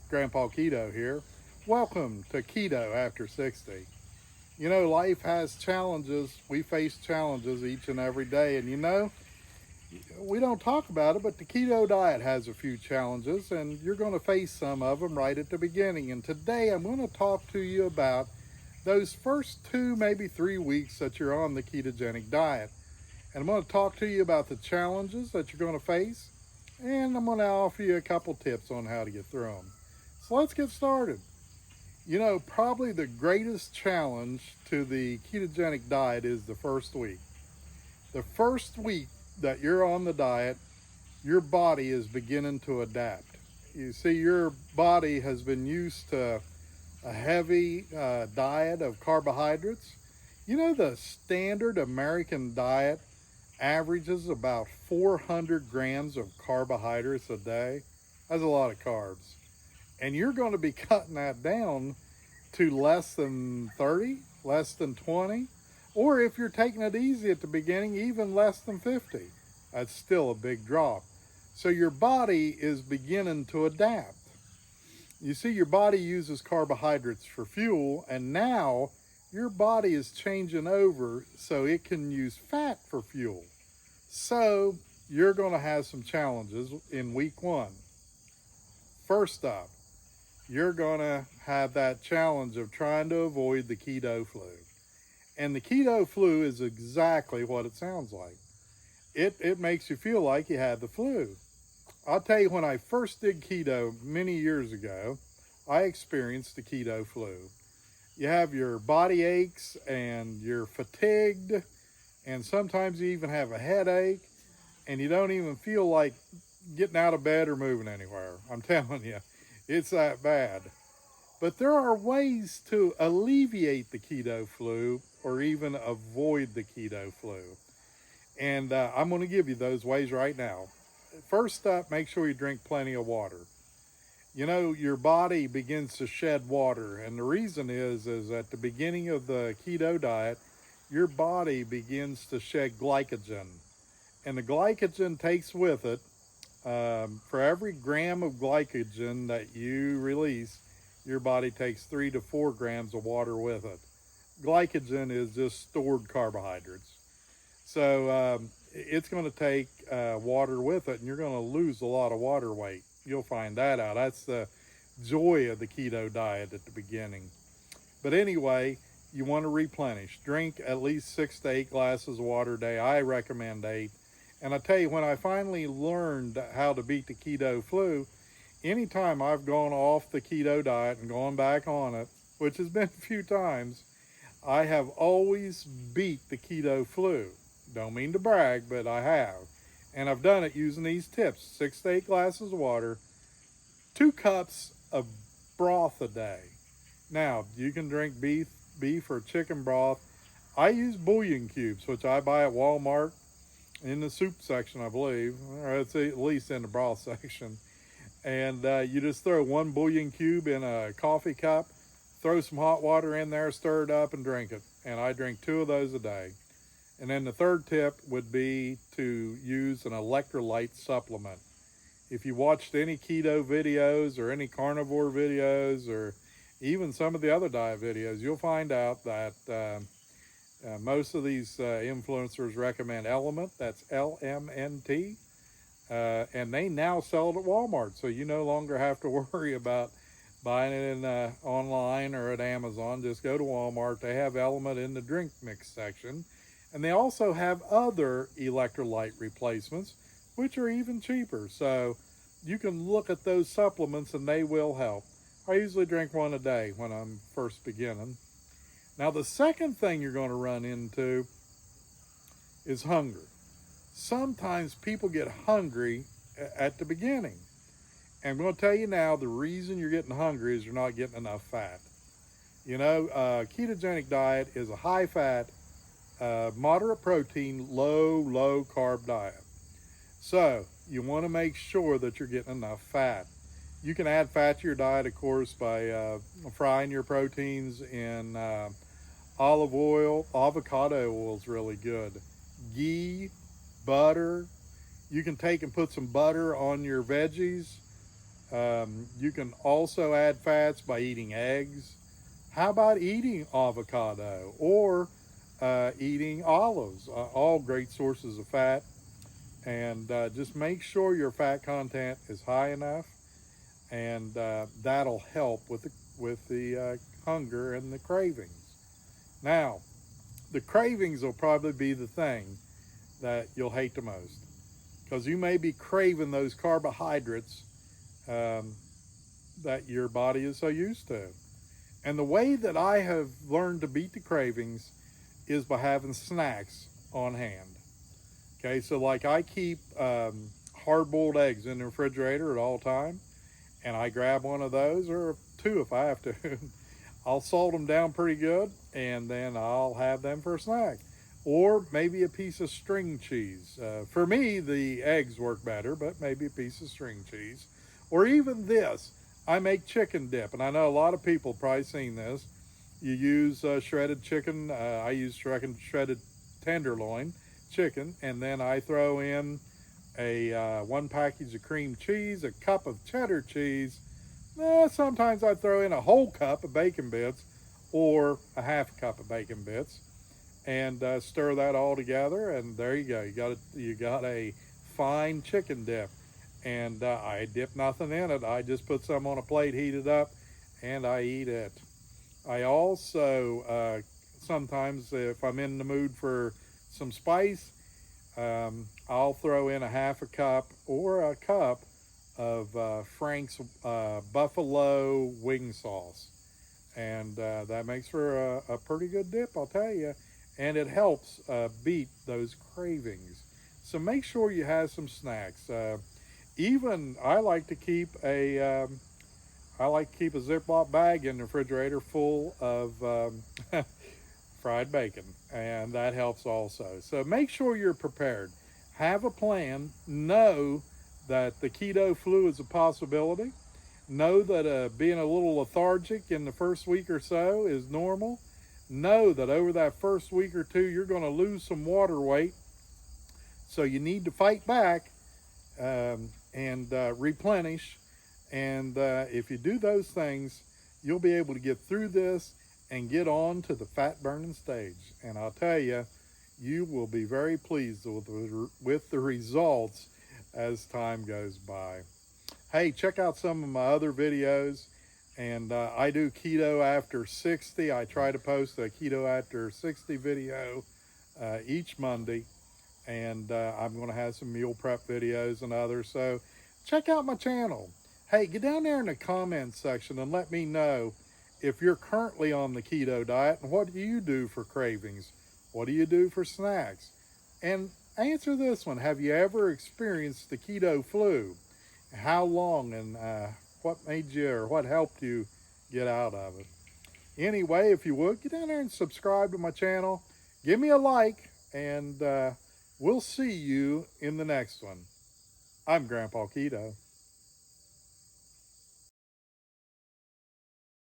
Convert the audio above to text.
Grandpa Keto here. Welcome to Keto After 60. You know, life has challenges. We face challenges each and every day. And you know, we don't talk about it, but the keto diet has a few challenges, and you're going to face some of them right at the beginning. And today I'm going to talk to you about those first 2, maybe 3 weeks that you're on the ketogenic diet. And I'm going to talk to you about the challenges that you're going to face, and I'm going to offer you a couple tips on how to get through them. So let's get started. You know, probably the greatest challenge to the ketogenic diet is the first week. The first week that you're on the diet, your body is beginning to adapt. You see, your body has been used to a heavy diet of carbohydrates. You know, the standard American diet averages about 400 grams of carbohydrates a day. That's a lot of carbs. And you're going to be cutting that down to less than 30, less than 20, or if you're taking it easy at the beginning, even less than 50. That's still a big drop. So your body is beginning to adapt. You see, your body uses carbohydrates for fuel, and now your body is changing over so it can use fat for fuel. So you're going to have some challenges in week 1. First up, you're going to have that challenge of trying to avoid the keto flu. And the keto flu is exactly what it sounds like. It makes you feel like you had the flu. I'll tell you, when I first did keto many years ago, I experienced the keto flu. You have your body aches and you're fatigued, and sometimes you even have a headache, and you don't even feel like getting out of bed or moving anywhere. I'm telling you, it's that bad. But there are ways to alleviate the keto flu or even avoid the keto flu. And I'm going to give you those ways right now. First up, make sure you drink plenty of water. You know, your body begins to shed water, and the reason is at the beginning of the keto diet, your body begins to shed glycogen. And the glycogen takes with it, for every gram of glycogen that you release, your body takes 3 to 4 grams of water with it. Glycogen is just stored carbohydrates. So it's going to take water with it, and you're going to lose a lot of water weight. You'll find that out. That's the joy of the keto diet at the beginning. But anyway, you want to replenish. Drink at least 6 to 8 glasses of water a day. I recommend 8. And I tell you, when I finally learned how to beat the keto flu, anytime I've gone off the keto diet and gone back on it, which has been a few times, I have always beat the keto flu. Don't mean to brag, but I have. And I've done it using these tips: 6 to 8 glasses of water, 2 cups of broth a day. Now, you can drink beef or chicken broth. I use bouillon cubes, which I buy at Walmart in the soup section, I believe, or it's at least in the broth section. And you just throw 1 bouillon cube in a coffee cup, throw some hot water in there, stir it up, and drink it. And I drink 2 of those a day. And then the third tip would be to use an electrolyte supplement. If you watched any keto videos or any carnivore videos or even some of the other diet videos, you'll find out that most of these influencers recommend Element. That's LMNT. And they now sell it at Walmart, so you no longer have to worry about buying it in online or at Amazon. Just go to Walmart. They have Element in the drink mix section. And they also have other electrolyte replacements, which are even cheaper. So you can look at those supplements and they will help. I usually drink 1 a day when I'm first beginning. Now, the second thing you're going to run into is hunger. Sometimes people get hungry at the beginning. And I'm going to tell you now, the reason you're getting hungry is you're not getting enough fat. You know, ketogenic diet is a high fat, moderate protein, low carb diet. So you want to make sure that you're getting enough fat. You can add fat to your diet, of course, by frying your proteins in olive oil. Avocado oil is really good. Ghee, butter. You can take and put some butter on your veggies. You can also add fats by eating eggs. How about eating avocado or eating olives? All great sources of fat. And just make sure your fat content is high enough, and that'll help with the hunger and the cravings. Now, the cravings will probably be the thing that you'll hate the most, because you may be craving those carbohydrates um, that your body is so used to. And the way that I have learned to beat the cravings is by having snacks on hand. Okay, so like I keep hard-boiled eggs in the refrigerator at all time, and I grab one of those or two if I have to. I'll salt them down pretty good, and then I'll have them for a snack. Or maybe a piece of string cheese. For me, the eggs work better, but maybe a piece of string cheese. Or even this, I make chicken dip, and I know a lot of people have probably seen this. You use shredded chicken. I use shredded tenderloin chicken, and then I throw in a one package of cream cheese, a cup of cheddar cheese. Sometimes I throw in a whole cup of bacon bits or a half cup of bacon bits, and stir that all together, and there you go. You got a fine chicken dip, and I dip nothing in it. I just put some on a plate, heat it up, and I eat it. I also sometimes, if I'm in the mood for some spice, I'll throw in a half a cup or a cup of Frank's buffalo wing sauce, and that makes for a pretty good dip, I'll tell you, and it helps beat those cravings. So make sure you have some snacks. Even I like to keep a Ziploc bag in the refrigerator full of fried bacon, and that helps also. So make sure you're prepared. Have a plan. Know that the keto flu is a possibility. Know that being a little lethargic in the first week or so is normal. Know that over that first week or two, you're going to lose some water weight. So you need to fight back and replenish. And if you do those things, you'll be able to get through this and get on to the fat burning stage. And I'll tell you, you will be very pleased with the results as time goes by. Hey, check out some of my other videos. And I do keto after 60. I try to post a keto after 60 video each Monday. And I'm going to have some meal prep videos and others. So check out my channel. Hey, get down there in the comments section and let me know if you're currently on the keto diet and what do you do for cravings? What do you do for snacks? And answer this one. Have you ever experienced the keto flu? How long, and what made you or what helped you get out of it? Anyway, if you would, get down there and subscribe to my channel. Give me a like, and we'll see you in the next one. I'm Grandpa Keto.